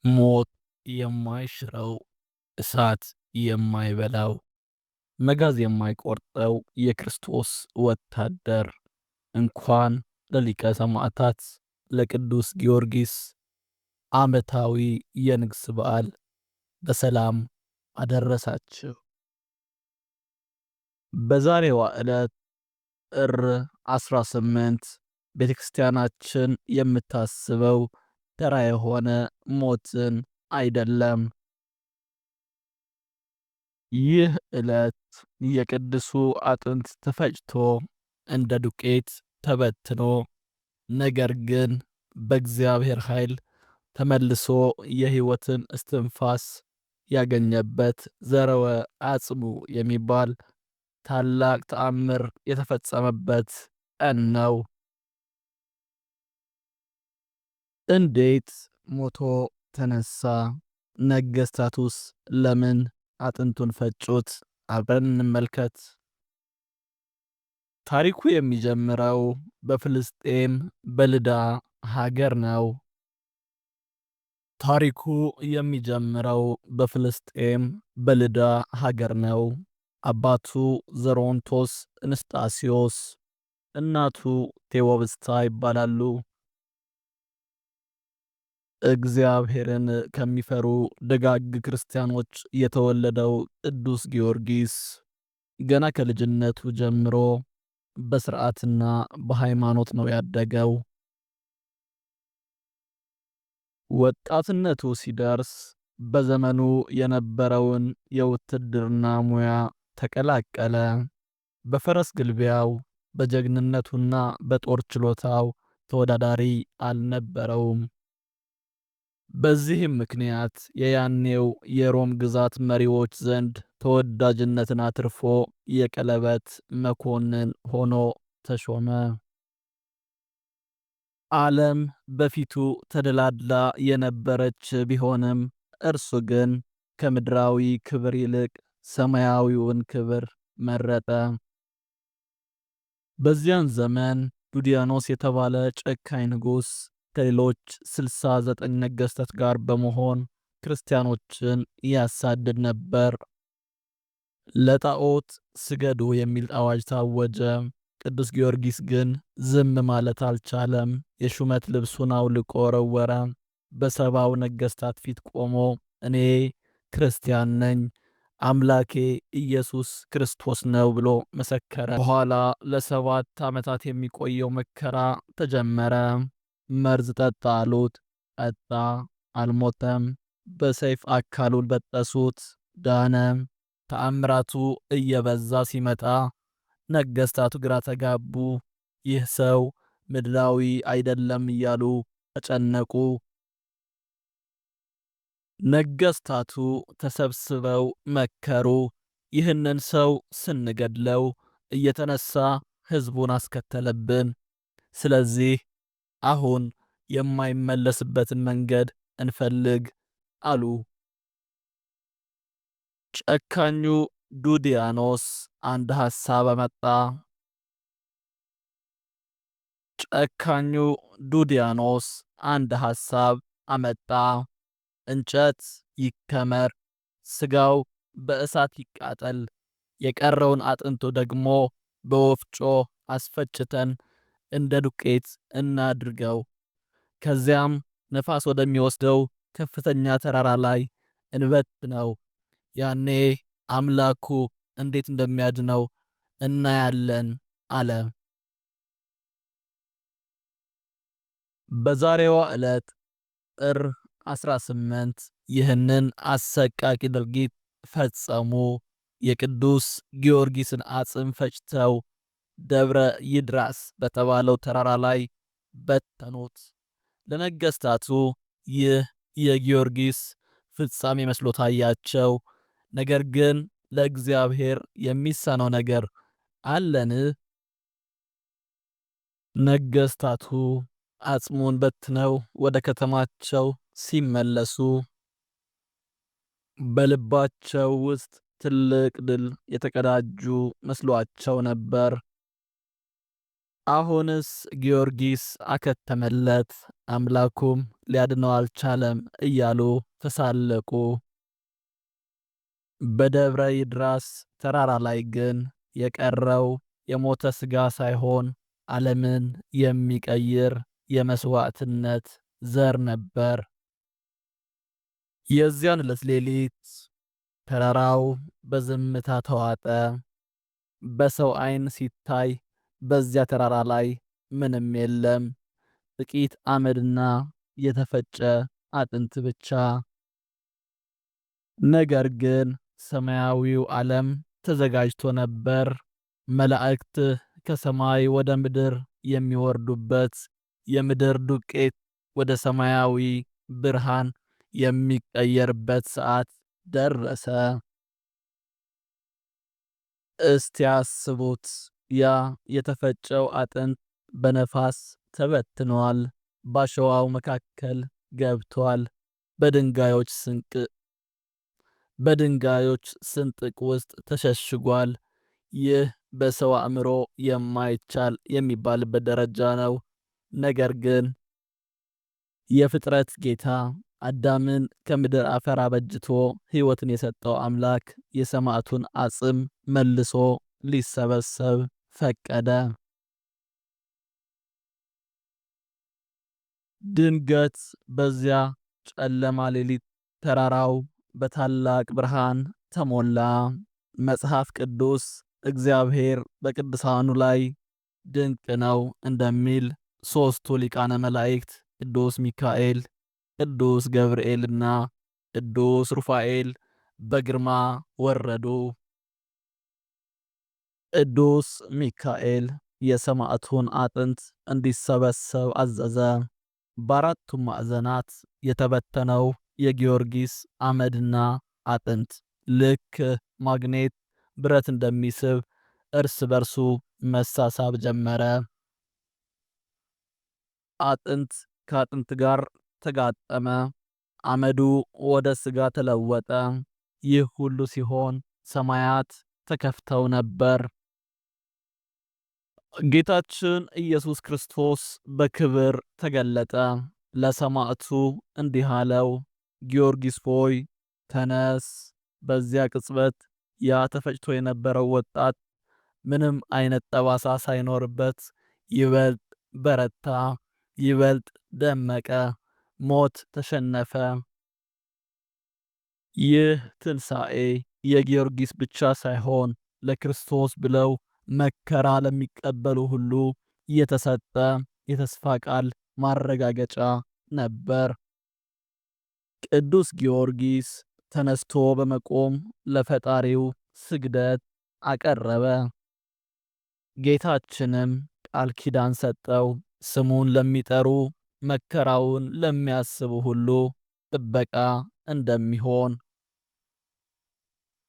ሞት የማይሽረው፣ እሳት የማይበላው፣ መጋዝ የማይቆርጠው የክርስቶስ ወታደር እንኳን ለሊቀ ሰማዕታት ለቅዱስ ጊዮርጊስ ዓመታዊ የንግስ በዓል በሰላም አደረሳችሁ። በዛሬዋ ዕለት ጥር 18 ቤተክርስቲያናችን የምታስበው ተራ የሆነ ሞትን አይደለም። ይህ ዕለት የቅዱሱ አጥንት ተፈጭቶ እንደ ዱቄት ተበትኖ ነገር ግን በእግዚአብሔር ኃይል ተመልሶ የሕይወትን እስትንፋስ ያገኘበት ዘረወ አጽሙ የሚባል ታላቅ ተአምር የተፈጸመበት ቀን ነው። እንዴት ሞቶ ተነሳ? ነገሥታቱስ ለምን አጥንቱን ፈጩት? አብረን እንመልከት። ታሪኩ የሚጀምረው በፍልስጤም በልዳ ሀገር ነው። ታሪኩ የሚጀምረው በፍልስጤም በልዳ ሀገር ነው። አባቱ ዘሮንቶስ እንስጣስዮስ፣ እናቱ ቴዎብስታ ይባላሉ። እግዚአብሔርን ከሚፈሩ ደጋግ ክርስቲያኖች የተወለደው ቅዱስ ጊዮርጊስ ገና ከልጅነቱ ጀምሮ በሥርዓትና በሃይማኖት ነው ያደገው። ወጣትነቱ ሲደርስ በዘመኑ የነበረውን የውትድርና ሙያ ተቀላቀለ። በፈረስ ግልቢያው በጀግንነቱና በጦር ችሎታው ተወዳዳሪ አልነበረውም። በዚህም ምክንያት የያኔው የሮም ግዛት መሪዎች ዘንድ ተወዳጅነትን አትርፎ የቀለበት መኮንን ሆኖ ተሾመ። ዓለም በፊቱ ተደላድላ የነበረች ቢሆንም እርሱ ግን ከምድራዊ ክብር ይልቅ ሰማያዊውን ክብር መረጠ። በዚያን ዘመን ዱዲያኖስ የተባለ ጨካኝ ንጉሥ ከሌሎች 69 ነገሥታት ጋር በመሆን ክርስቲያኖችን ያሳድድ ነበር። ለጣዖት ስገዱ የሚል አዋጅ ታወጀ። ቅዱስ ጊዮርጊስ ግን ዝም ማለት አልቻለም። የሹመት ልብሱን አውልቆ ወረወረ። በሰባው ነገሥታት ፊት ቆሞ እኔ ክርስቲያን ነኝ፣ አምላኬ ኢየሱስ ክርስቶስ ነው ብሎ መሰከረ። በኋላ ለ7 ዓመታት የሚቆየው መከራ ተጀመረ። መርዝ ጠጣ አሉት፣ ጠጣ፣ አልሞተም። በሰይፍ አካሉን በጠሱት፣ ዳነ። ተአምራቱ እየበዛ ሲመጣ ነገሥታቱ ግራ ተጋቡ። ይህ ሰው ምድራዊ አይደለም እያሉ ተጨነቁ። ነገሥታቱ ተሰብስበው መከሩ። ይህንን ሰው ስንገድለው እየተነሳ ሕዝቡን አስከተለብን። ስለዚህ አሁን የማይመለስበትን መንገድ እንፈልግ አሉ። ጨካኙ ዱዲያኖስ አንድ ሐሳብ አመጣ። ጨካኙ ዱዲያኖስ አንድ ሐሳብ አመጣ። እንጨት ይከመር፣ ስጋው በእሳት ይቃጠል፣ የቀረውን አጥንቱ ደግሞ በወፍጮ አስፈጭተን እንደ ዱቄት እናድርገው። ከዚያም ነፋስ ወደሚወስደው ከፍተኛ ተራራ ላይ እንበትነው። ያኔ አምላኩ እንዴት እንደሚያድነው እናያለን አለ። በዛሬዋ ዕለት ጥር 18 ይህንን አሰቃቂ ድርጊት ፈጸሙ። የቅዱስ ጊዮርጊስን አጽም ፈጭተው ደብረ ይድራስ በተባለው ተራራ ላይ በተኑት። ለነገሥታቱ ይህ የጊዮርጊስ ፍጻሜ መስሎ ታያቸው። ነገር ግን ለእግዚአብሔር የሚሳነው ነገር አለን? ነገሥታቱ አጽሙን በትነው ወደ ከተማቸው ሲመለሱ በልባቸው ውስጥ ትልቅ ድል የተቀዳጁ መስሏቸው ነበር። አሁንስ ጊዮርጊስ አከተመለት፣ አምላኩም ሊያድነው አልቻለም እያሉ ተሳለቁ። በደብረ ይድራስ ተራራ ላይ ግን የቀረው የሞተ ሥጋ ሳይሆን ዓለምን የሚቀይር የመሥዋዕትነት ዘር ነበር። የዚያን ዕለት ሌሊት ተራራው በዝምታ ተዋጠ። በሰው ዓይን ሲታይ በዚያ ተራራ ላይ ምንም የለም፣ ጥቂት አመድና የተፈጨ አጥንት ብቻ። ነገር ግን ሰማያዊው ዓለም ተዘጋጅቶ ነበር። መላእክት ከሰማይ ወደ ምድር የሚወርዱበት፣ የምድር ዱቄት ወደ ሰማያዊ ብርሃን የሚቀየርበት ሰዓት ደረሰ። እስቲ አስቡት፣ ያ የተፈጨው አጥንት በነፋስ ተበትኗል፣ ባሸዋው መካከል ገብቷል፣ በድንጋዮች ስንጥቅ ውስጥ ተሸሽጓል። ይህ በሰው አእምሮ የማይቻል የሚባልበት ደረጃ ነው። ነገር ግን የፍጥረት ጌታ አዳምን ከምድር አፈር አበጅቶ ሕይወትን የሰጠው አምላክ የሰማዕቱን አጽም መልሶ ሊሰበሰብ ፈቀደ። ድንገት በዚያ ጨለማ ሌሊት ተራራው በታላቅ ብርሃን ተሞላ። መጽሐፍ ቅዱስ እግዚአብሔር በቅዱሳኑ ላይ ድንቅ ነው እንደሚል ሦስቱ ሊቃነ መላእክት ቅዱስ ሚካኤል፣ ቅዱስ ገብርኤልና ቅዱስ ሩፋኤል በግርማ ወረዱ። ቅዱስ ሚካኤል የሰማዕቱን አጥንት እንዲሰበሰብ አዘዘ። በአራቱም ማዕዘናት የተበተነው የጊዮርጊስ አመድና አጥንት ልክ ማግኔት ብረት እንደሚስብ እርስ በርሱ መሳሳብ ጀመረ። አጥንት ከአጥንት ጋር ተጋጠመ፣ አመዱ ወደ ሥጋ ተለወጠ። ይህ ሁሉ ሲሆን ሰማያት ተከፍተው ነበር። ጌታችን ኢየሱስ ክርስቶስ በክብር ተገለጠ። ለሰማዕቱ እንዲህ አለው፣ ጊዮርጊስ ሆይ ተነስ። በዚያ ቅጽበት ያ ተፈጭቶ የነበረው ወጣት ምንም አይነት ጠባሳ ሳይኖርበት ይበልጥ በረታ፣ ይበልጥ ደመቀ፣ ሞት ተሸነፈ። ይህ ትንሣኤ የጊዮርጊስ ብቻ ሳይሆን ለክርስቶስ ብለው መከራ ለሚቀበሉ ሁሉ የተሰጠ የተስፋ ቃል ማረጋገጫ ነበር። ቅዱስ ጊዮርጊስ ተነስቶ በመቆም ለፈጣሪው ስግደት አቀረበ። ጌታችንም ቃል ኪዳን ሰጠው። ስሙን ለሚጠሩ መከራውን ለሚያስቡ ሁሉ ጥበቃ እንደሚሆን።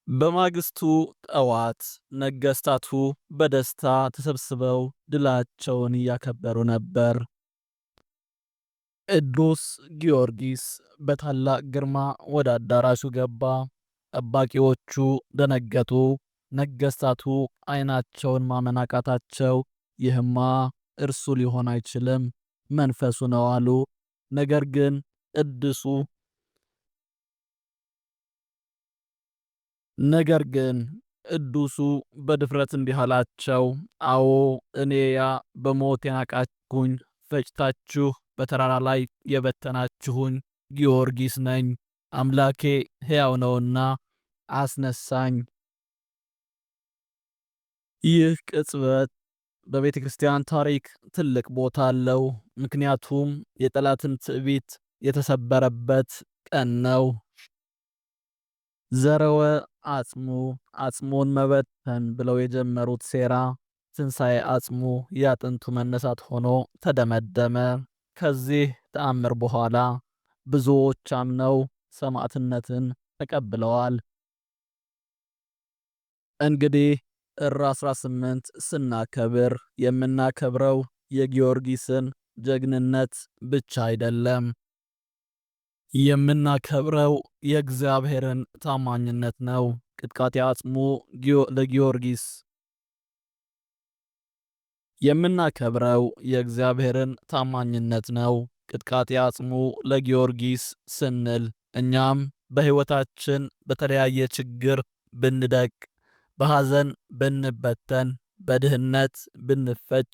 በማግስቱ ጠዋት ነገሥታቱ በደስታ ተሰብስበው ድላቸውን እያከበሩ ነበር። ቅዱስ ጊዮርጊስ በታላቅ ግርማ ወደ አዳራሹ ገባ። ጠባቂዎቹ ደነገጡ። ነገሥታቱ ዓይናቸውን ማመን አቃታቸው። ይህማ እርሱ ሊሆን አይችልም፣ መንፈሱ ነው አሉ። ነገር ግን ቅዱሱ በድፍረት እንዲህ አላቸው፣ አዎ እኔ ያ በሞት የናቃችሁኝ ፈጭታችሁ በተራራ ላይ የበተናችሁኝ ጊዮርጊስ ነኝ። አምላኬ ሕያው ነውና አስነሳኝ። ይህ ቅጽበት በቤተ ክርስቲያን ታሪክ ትልቅ ቦታ አለው። ምክንያቱም የጠላትን ትዕቢት የተሰበረበት ቀን ነው። ዘረወ አጽሙን መበተን ብለው የጀመሩት ሴራ ትንሣኤ አጽሙ የአጥንቱ መነሳት ሆኖ ተደመደመ። ከዚህ ተአምር በኋላ ብዙዎች አምነው ሰማዕትነትን ተቀብለዋል። እንግዲህ ጥር 18 ስናከብር የምናከብረው የጊዮርጊስን ጀግንነት ብቻ አይደለም። የምናከብረው የእግዚአብሔርን ታማኝነት ነው። ቅጥቃጤ አጽሙ ለጊዮርጊስ የምናከብረው የእግዚአብሔርን ታማኝነት ነው። ቅጥቃጤ አጽሙ ለጊዮርጊስ ስንል እኛም በሕይወታችን በተለያየ ችግር ብንደቅ፣ በሐዘን ብንበተን፣ በድህነት ብንፈጭ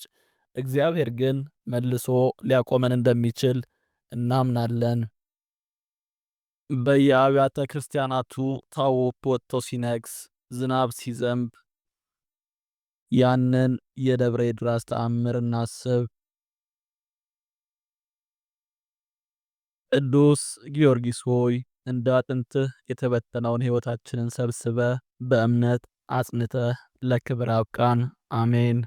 እግዚአብሔር ግን መልሶ ሊያቆመን እንደሚችል እናምናለን። በየአብያተ ክርስቲያናቱ ታቦት ወጥቶ ሲነግስ፣ ዝናብ ሲዘንብ ያንን የደብረ ኤድራስ ተአምር እናስብ። ቅዱስ ጊዮርጊስ ሆይ እንደ አጥንትህ የተበተነውን ሕይወታችንን ሰብስበ በእምነት አጽንተህ ለክብር አብቃን። አሜን።